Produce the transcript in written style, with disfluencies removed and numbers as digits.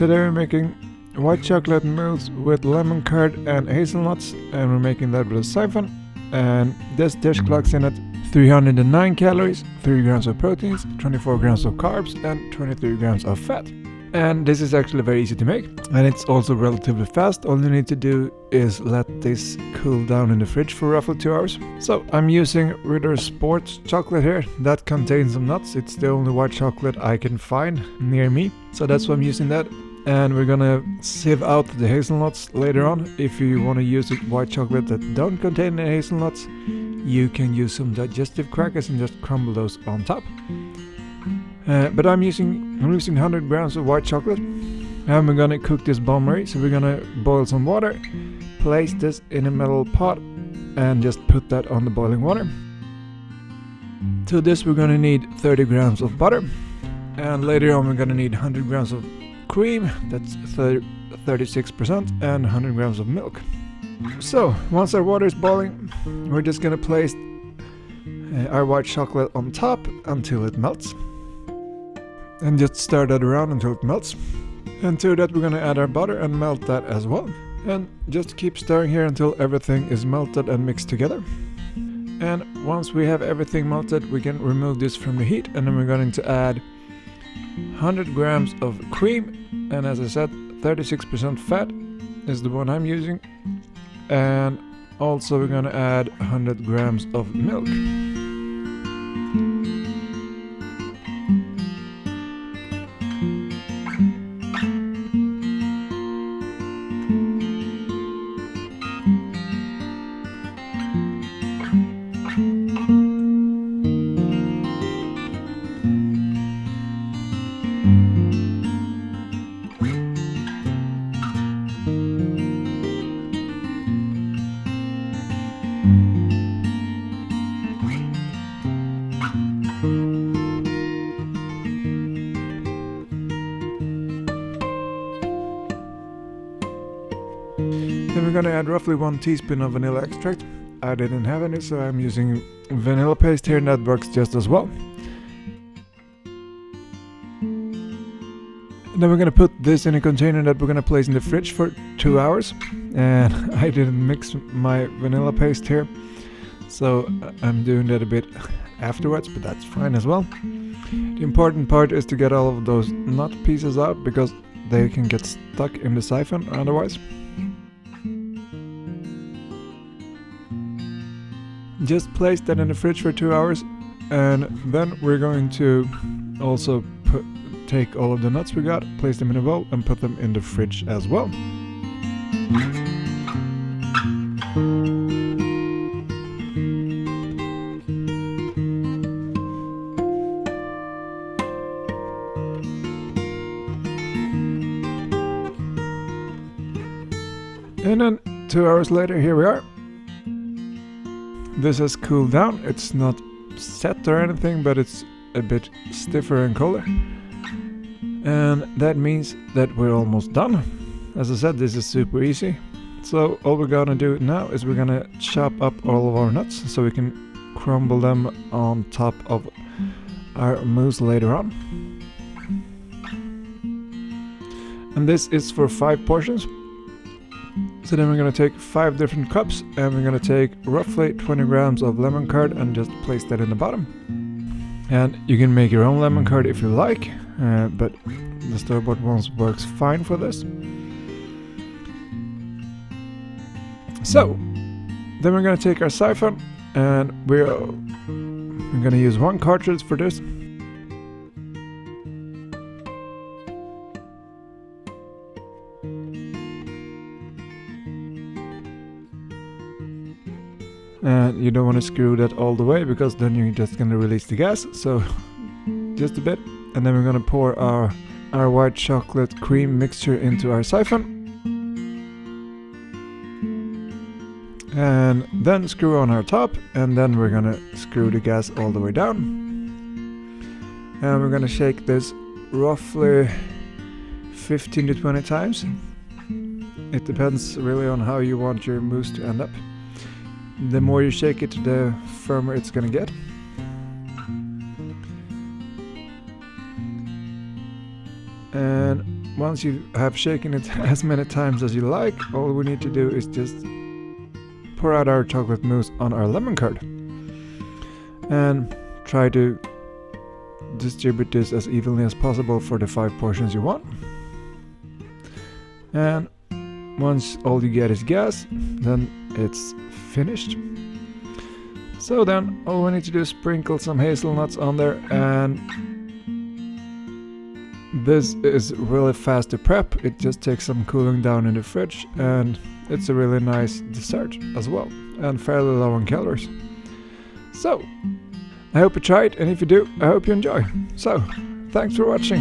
Today we're making white chocolate mousse with lemon curd and hazelnuts, and we're making that with a siphon. And this dish clocks in at 309 calories, 3 grams of proteins, 24 grams of carbs, and 23 grams of fat. And this is actually very easy to make, and it's also relatively fast. All you need to do is let this cool down in the fridge for roughly 2 hours. So I'm using Ritter Sports chocolate here. That contains some nuts. It's the only white chocolate I can find near me, so that's why I'm using that. And we're gonna sieve out the hazelnuts later on. If you want to use a white chocolate that don't contain any hazelnuts, you can use some digestive crackers and just crumble those on top. But I'm using 100 grams of white chocolate, and we're gonna cook this bon marie. So we're gonna boil some water, place this in a metal pot, and just put that on the boiling water. To this we're gonna need 30 grams of butter, and later on we're gonna need 100 grams of cream, that's 36%, and 100 grams of milk. So once our water is boiling, we're just gonna place our white chocolate on top until it melts. And just stir that around until it melts. And to that we're gonna add our butter and melt that as well. And just keep stirring here until everything is melted and mixed together. And once we have everything melted, we can remove this from the heat, and then we're going to add 100 grams of cream. And as I said, 36% fat is the one I'm using. And also we're gonna add 100 grams of milk. Then we're gonna add roughly 1 teaspoon of vanilla extract. I didn't have any, so I'm using vanilla paste here, and that works just as well. And then we're gonna put this in a container that we're gonna place in the fridge for 2 hours. And I didn't mix my vanilla paste here, so I'm doing that a bit afterwards, but that's fine as well. The important part is to get all of those nut pieces out, because they can get stuck in the siphon otherwise. Just place that in the fridge for 2 hours, and then we're going to also take all of the nuts we got, place them in a bowl, and put them in the fridge as well. And then 2 hours later, here we are. This has cooled down. It's not set or anything, but it's a bit stiffer and colder. And that means that we're almost done. As I said, this is super easy. So all we're gonna do now is we're gonna chop up all of our nuts so we can crumble them on top of our mousse later on. And this is for 5 portions. So then we're going to take 5 different cups, and we're going to take roughly 20 grams of lemon curd and just place that in the bottom. And you can make your own lemon curd if you like, but the store-bought ones works fine for this. So then we're going to take our siphon, and we're going to use 1 cartridge for this. And you don't want to screw that all the way, because then you're just going to release the gas. So just a bit, and then we're going to pour our white chocolate cream mixture into our siphon, and then screw on our top, and then we're going to screw the gas all the way down. And we're going to shake this roughly 15 to 20 times. It depends really on how you want your mousse to end up. The more you shake it, the firmer it's gonna get. And once you have shaken it as many times as you like, all we need to do is just pour out our chocolate mousse on our lemon curd and try to distribute this as evenly as possible for the 5 portions you want. And once all you get is gas, then it's finished. So then all we need to do is sprinkle some hazelnuts on there, and this is really fast to prep. It just takes some cooling down in the fridge, and it's a really nice dessert as well, and fairly low on calories. So I hope you try it, and if you do, I hope you enjoy. So thanks for watching.